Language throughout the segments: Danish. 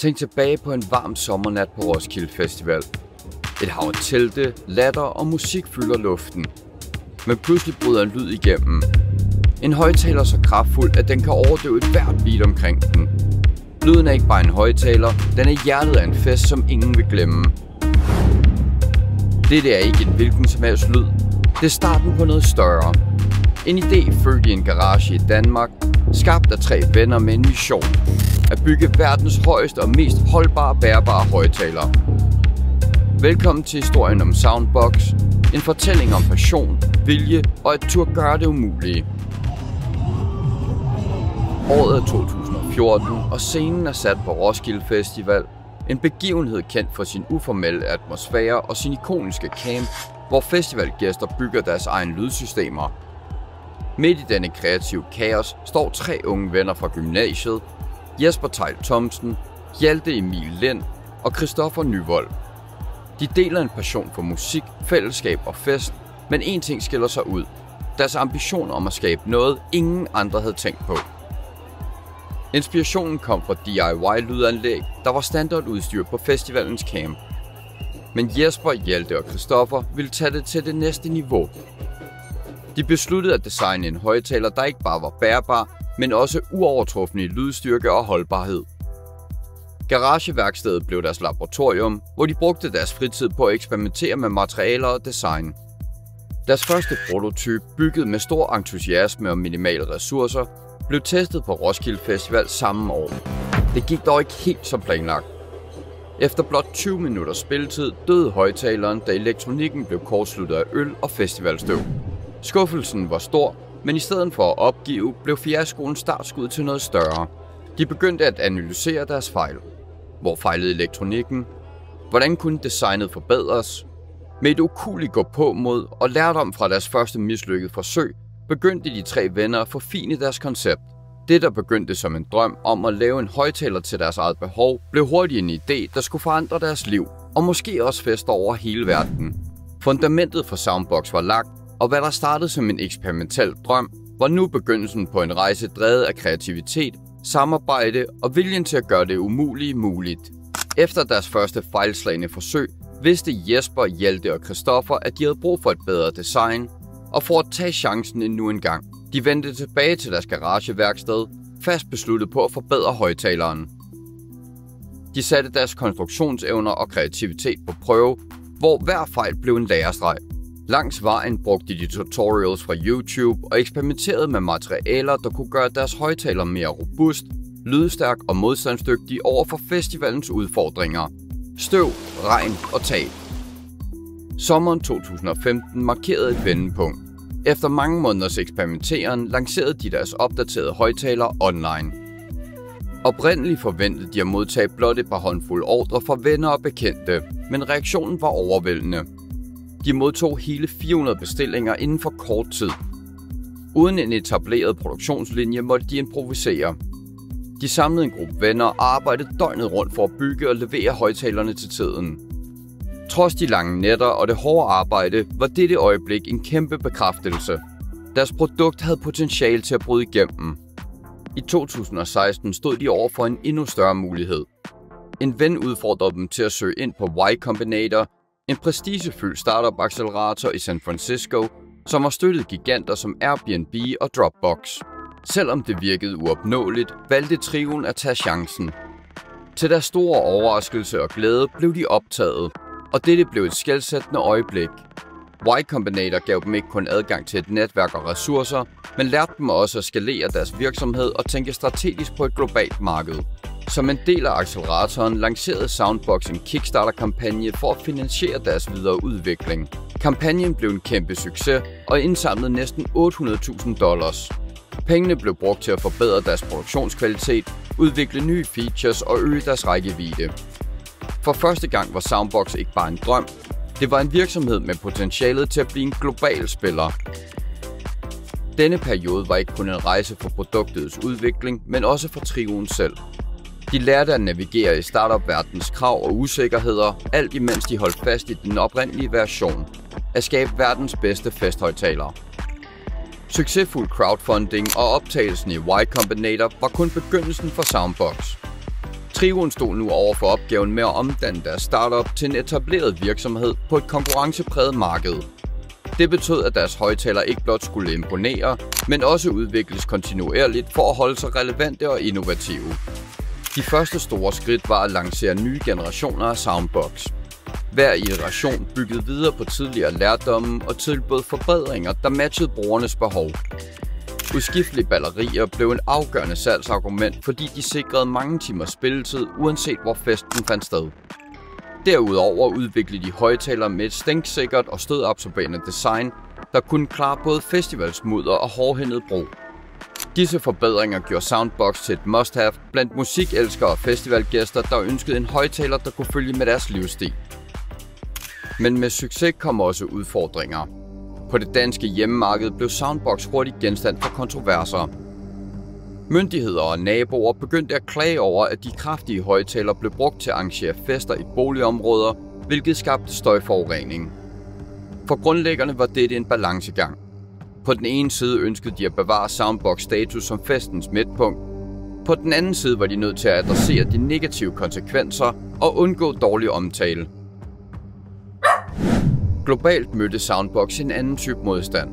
Tænk tilbage på en varm sommernat på Roskilde Festival. Et hav af telte, latter og musik fylder luften. Men pludselig bryder en lyd igennem. En højtaler så kraftfuld, at den kan overdøve et hvert beat omkring den. Lyden er ikke bare en højtaler, den er hjertet af en fest, som ingen vil glemme. Dette er ikke en hvilken som helst lyd. Det er starten på noget større. En idé født i en garage i Danmark, skabt af 3 venner med en mission. At bygge verdens højeste og mest holdbare bærbare højtaler. Velkommen til historien om Soundbox. En fortælling om passion, vilje og at turde gøre det umulige. Året er 2014, og scenen er sat på Roskilde Festival. En begivenhed kendt for sin uformelle atmosfære og sin ikoniske camp, hvor festivalgæster bygger deres egne lydsystemer. Midt i denne kreative kaos står 3 unge venner fra gymnasiet, Jesper Theil Thomsen, Hjalte Emil Lind og Christoffer Nyvold. De deler en passion for musik, fællesskab og fest, men én ting skiller sig ud. Deres ambition om at skabe noget, ingen andre havde tænkt på. Inspirationen kom fra DIY-lydanlæg, der var standardudstyr på festivalens camp. Men Jesper, Hjalte og Christoffer ville tage det til det næste niveau. De besluttede at designe en højtaler, der ikke bare var bærbar, men også uovertruffen i lydstyrke og holdbarhed. Garageværkstedet blev deres laboratorium, hvor de brugte deres fritid på at eksperimentere med materialer og design. Deres første prototype, bygget med stor entusiasme og minimale ressourcer, blev testet på Roskilde Festival samme år. Det gik dog ikke helt som planlagt. Efter blot 20 minutters spilletid døde højtaleren, da elektronikken blev kortsluttet af øl og festivalstøv. Skuffelsen var stor, men i stedet for at opgive, blev fiaskoen startskud til noget større. De begyndte at analysere deres fejl. Hvor fejlede elektronikken? Hvordan kunne designet forbedres? Med et ukueligt gå på mod og lærdom fra deres første mislykkede forsøg, begyndte de 3 venner at forfine deres koncept. Det, der begyndte som en drøm om at lave en højtaler til deres eget behov, blev hurtigt en idé, der skulle forandre deres liv, og måske også feste over hele verden. Fundamentet for Soundbox var lagt, og hvad der startede som en eksperimentel drøm, var nu begyndelsen på en rejse drevet af kreativitet, samarbejde og viljen til at gøre det umulige muligt. Efter deres første fejlslagne forsøg, vidste Jesper, Hjalte og Christoffer, at de havde brug for et bedre design, og for at tage chancen endnu en gang. De vendte tilbage til deres garageværksted, fast besluttet på at forbedre højtaleren. De satte deres konstruktionsevner og kreativitet på prøve, hvor hver fejl blev en lærestreg. Langs vejen brugte de tutorials fra YouTube og eksperimenterede med materialer, der kunne gøre deres højtaler mere robust, lydstærk og modstandsdygtig over for festivalens udfordringer. Støv, regn og tab. Sommeren 2015 markerede et vendepunkt. Efter mange måneders eksperimenteren lancerede de deres opdaterede højtaler online. Oprindeligt forventede de at modtage blot et par håndfulde ordre fra venner og bekendte, men reaktionen var overvældende. De modtog hele 400 bestillinger inden for kort tid. Uden en etableret produktionslinje måtte de improvisere. De samlede en gruppe venner og arbejdede døgnet rundt for at bygge og levere højtalerne til tiden. Trods de lange nætter og det hårde arbejde, var dette øjeblik en kæmpe bekræftelse. Deres produkt havde potentiale til at bryde igennem. I 2016 stod de over for en endnu større mulighed. En ven udfordrede dem til at søge ind på Y Combinator, en prestigefyldt startup-accelerator i San Francisco, som har støttet giganter som Airbnb og Dropbox. Selvom det virkede uopnåeligt, valgte trioen at tage chancen. Til deres store overraskelse og glæde blev de optaget, og dette blev et skelsættende øjeblik. Y Combinator gav dem ikke kun adgang til et netværk og ressourcer, men lærte dem også at skalere deres virksomhed og tænke strategisk på et globalt marked. Som en del af acceleratoren lancerede Soundbox en Kickstarter-kampagne for at finansiere deres videre udvikling. Kampagnen blev en kæmpe succes og indsamlede næsten $800,000. Pengene blev brugt til at forbedre deres produktionskvalitet, udvikle nye features og øge deres rækkevidde. For første gang var Soundbox ikke bare en drøm, det var en virksomhed med potentialet til at blive en global spiller. Denne periode var ikke kun en rejse for produktets udvikling, men også for trioen selv. De lærte at navigere i startup-verdens krav og usikkerheder, alt imens de holdt fast i den oprindelige version, at skabe verdens bedste festhøjtalere. Succesfuld crowdfunding og optagelsen i Y Combinator var kun begyndelsen for Soundbox. Trioen stod nu over for opgaven med at omdanne deres startup til en etableret virksomhed på et konkurrencepræget marked. Det betød, at deres højtalere ikke blot skulle imponere, men også udvikles kontinuerligt for at holde sig relevante og innovative. De første store skridt var at lancere nye generationer af Soundbox. Hver iteration byggede videre på tidligere lærdomme og tilbød forbedringer, der matchede brugernes behov. Udskiftelige batterier blev en afgørende salgsargument, fordi de sikrede mange timers spilletid, uanset hvor festen fandt sted. Derudover udviklede de højtalere med et stænksikkert og stødabsorberende design, der kunne klare både festivalsmudder og hårdhændet brug. Disse forbedringer gjorde Soundbox til et must-have blandt musikelskere og festivalgæster, der ønskede en højtaler, der kunne følge med deres livsstil. Men med succes kom også udfordringer. På det danske hjemmemarked blev Soundbox hurtigt genstand for kontroverser. Myndigheder og naboer begyndte at klage over, at de kraftige højtalere blev brugt til at arrangere fester i boligområder, hvilket skabte støjforurening. For grundlæggerne var dette en balancegang. På den ene side ønskede de at bevare Soundbox status som festens midtpunkt. På den anden side var de nødt til at adressere de negative konsekvenser og undgå dårlig omtale. Globalt mødte Soundbox en anden type modstand.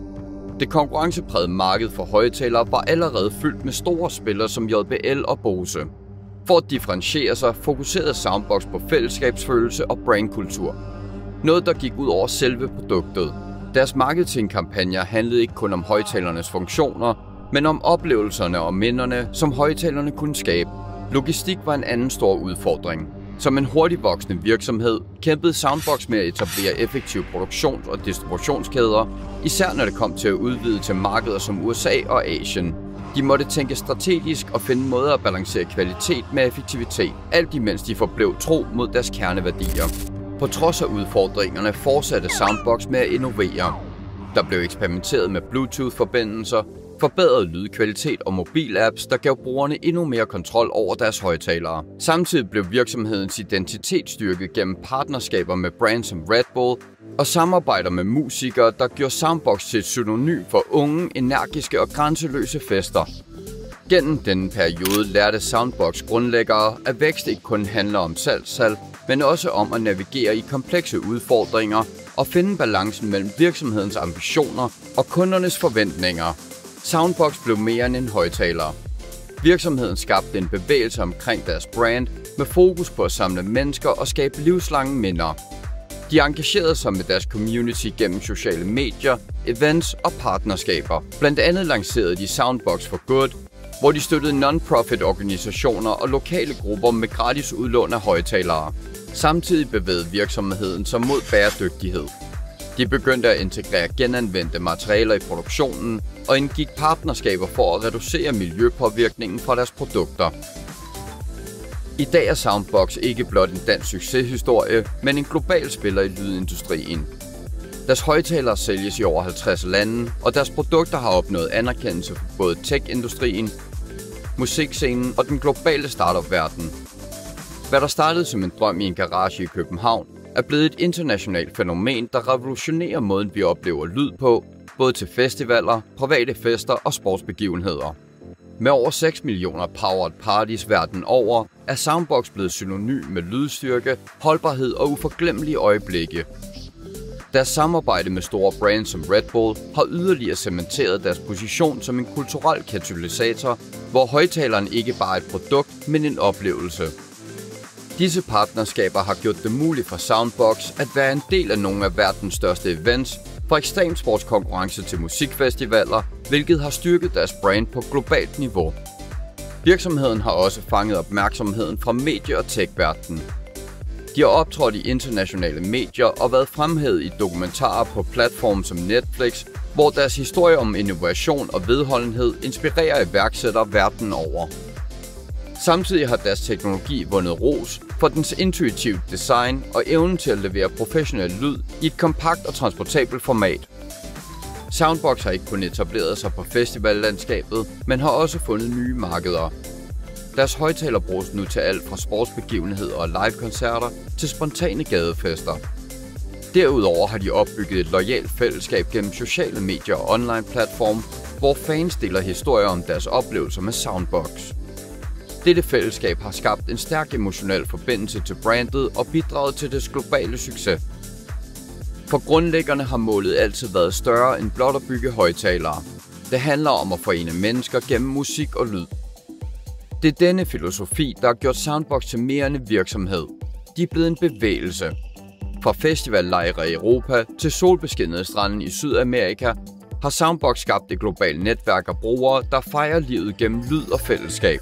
Det konkurrenceprægede marked for højtalere var allerede fyldt med store spillere som JBL og Bose. For at differentiere sig, fokuserede Soundbox på fællesskabsfølelse og brandkultur. Noget, der gik ud over selve produktet. Deres marketingkampagner handlede ikke kun om højtalernes funktioner, men om oplevelserne og minderne, som højtalerne kunne skabe. Logistik var en anden stor udfordring. Som en hurtigt voksende virksomhed kæmpede Soundbox med at etablere effektive produktions- og distributionskæder, især når det kom til at udvide til markeder som USA og Asien. De måtte tænke strategisk og finde måder at balancere kvalitet med effektivitet, alt imens de forblev tro mod deres kerneværdier. På trods af udfordringerne fortsatte Soundbox med at innovere. Der blev eksperimenteret med Bluetooth-forbindelser, forbedret lydkvalitet og mobilapps, der gav brugerne endnu mere kontrol over deres højtalere. Samtidig blev virksomhedens identitet styrket gennem partnerskaber med brands som Red Bull og samarbejder med musikere, der gjorde Soundbox til et synonym for unge, energiske og grænseløse fester. Gennem denne periode lærte Soundbox grundlæggere, at vækst ikke kun handler om salg, men også om at navigere i komplekse udfordringer og finde balancen mellem virksomhedens ambitioner og kundernes forventninger. Soundbox blev mere end en højtaler. Virksomheden skabte en bevægelse omkring deres brand med fokus på at samle mennesker og skabe livslange minder. De engagerede sig med deres community gennem sociale medier, events og partnerskaber. Blandt andet lancerede de Soundbox for Good, hvor de støttede non-profit organisationer og lokale grupper med gratis udlån af højtalere. Samtidig bevægede virksomheden sig mod bæredygtighed. De begyndte at integrere genanvendte materialer i produktionen og indgik partnerskaber for at reducere miljøpåvirkningen fra deres produkter. I dag er Soundbox ikke blot en dansk succeshistorie, men en global spiller i lydindustrien. Deres højtalere sælges i over 50 lande, og deres produkter har opnået anerkendelse for både tech-industrien, musikscenen og den globale startup-verden. Hvad der startede som en drøm i en garage i København, er blevet et internationalt fænomen, der revolutionerer måden, vi oplever lyd på, både til festivaler, private fester og sportsbegivenheder. Med over 6 millioner powered parties verden over, er Soundbox blevet synonym med lydstyrke, holdbarhed og uforglemmelige øjeblikke. Deres samarbejde med store brands som Red Bull har yderligere cementeret deres position som en kulturel katalysator, hvor højtaleren ikke bare er et produkt, men en oplevelse. Disse partnerskaber har gjort det muligt for Soundbox at være en del af nogle af verdens største events, fra ekstremsportskonkurrencer til musikfestivaler, hvilket har styrket deres brand på globalt niveau. Virksomheden har også fanget opmærksomheden fra medie- og tech-verdenen. De har optrådt i internationale medier og været fremhævet i dokumentarer på platforme som Netflix, hvor deres historie om innovation og vedholdenhed inspirerer iværksættere verden over. Samtidig har deres teknologi vundet ros for dens intuitive design og evnen til at levere professionel lyd i et kompakt og transportabelt format. Soundbox har ikke kun etableret sig på festivallandskabet, men har også fundet nye markeder. Deres højtaler bruges nu til alt fra sportsbegivenheder og livekoncerter til spontane gadefester. Derudover har de opbygget et loyalt fællesskab gennem sociale medier og online platforme, hvor fans deler historier om deres oplevelser med Soundbox. Dette fællesskab har skabt en stærk emotionel forbindelse til brandet og bidraget til dets globale succes. For grundlæggerne har målet altid været større end blot at bygge højttalere. Det handler om at forene mennesker gennem musik og lyd. Det er denne filosofi, der har gjort Soundbox til mere end en virksomhed. De er blevet en bevægelse. Fra festivallejre i Europa til solbeskinnede stranden i Sydamerika har Soundbox skabt et globalt netværk af brugere, der fejrer livet gennem lyd og fællesskab.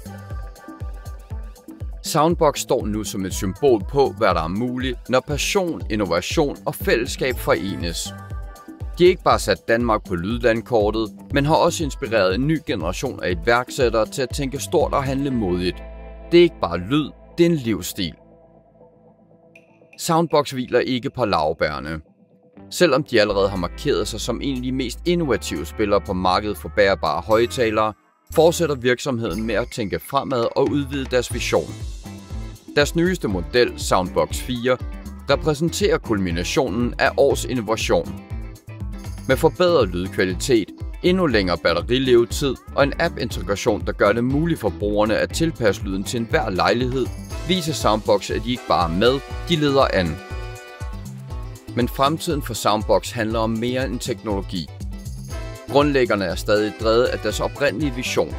Soundbox står nu som et symbol på, hvad der er muligt, når passion, innovation og fællesskab forenes. De har ikke bare sat Danmark på lydlandkortet, men har også inspireret en ny generation af iværksættere til at tænke stort og handle modigt. Det er ikke bare lyd, det er en livsstil. Soundbox hviler ikke på laurbærrene. Selvom de allerede har markeret sig som en af de mest innovative spillere på markedet for bærbare højttalere, fortsætter virksomheden med at tænke fremad og udvide deres vision. Deres nyeste model, Soundbox 4, repræsenterer kulminationen af års innovation. Med forbedret lydkvalitet, endnu længere batterilevetid og en app-integration, der gør det muligt for brugerne at tilpasse lyden til enhver lejlighed, viser Soundbox, at de ikke bare er med, de leder an. Men fremtiden for Soundbox handler om mere end teknologi. Grundlæggerne er stadig drevet af deres oprindelige vision,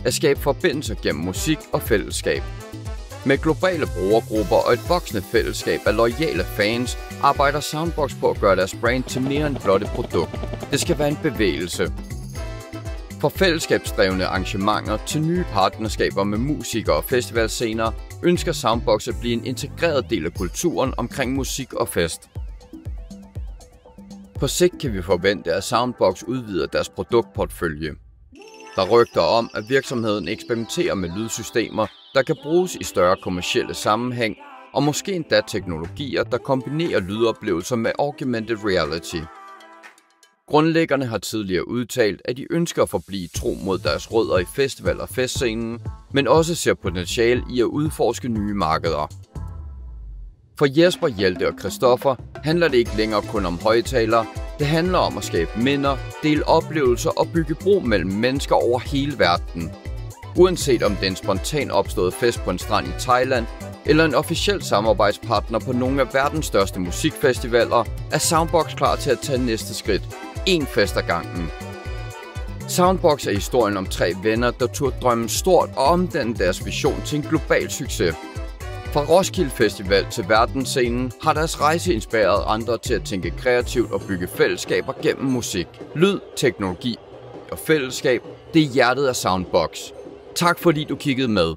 at skabe forbindelser gennem musik og fællesskab. Med globale brugergrupper og et voksende fællesskab af loyale fans, arbejder Soundbox på at gøre deres brand til mere end blot et produkt. Det skal være en bevægelse. Fra fællesskabsdrevne arrangementer til nye partnerskaber med musikere og festivalscener, ønsker Soundbox at blive en integreret del af kulturen omkring musik og fest. På sigt kan vi forvente, at Soundbox udvider deres produktportfølje. Der rygter om, at virksomheden eksperimenterer med lydsystemer, der kan bruges i større kommercielle sammenhæng, og måske endda teknologier, der kombinerer lydoplevelser med augmented reality. Grundlæggerne har tidligere udtalt, at de ønsker at forblive tro mod deres rødder i festival- og festscenen, men også ser potentiale i at udforske nye markeder. For Jesper, Hjelte og Christoffer handler det ikke længere kun om højttalere. Det handler om at skabe minder, dele oplevelser og bygge bro mellem mennesker over hele verden. Uanset om det er en spontan opstået fest på en strand i Thailand, eller en officiel samarbejdspartner på nogle af verdens største musikfestivaler, er Soundbox klar til at tage næste skridt. En fest ad gangen. Soundbox er historien om 3 venner, der turde drømme stort og omdanne deres vision til en global succes. Fra Roskilde Festival til verdensscenen har deres rejse inspireret andre til at tænke kreativt og bygge fællesskaber gennem musik. Lyd, teknologi og fællesskab, det er hjertet af Soundbox. Tak fordi du kiggede med.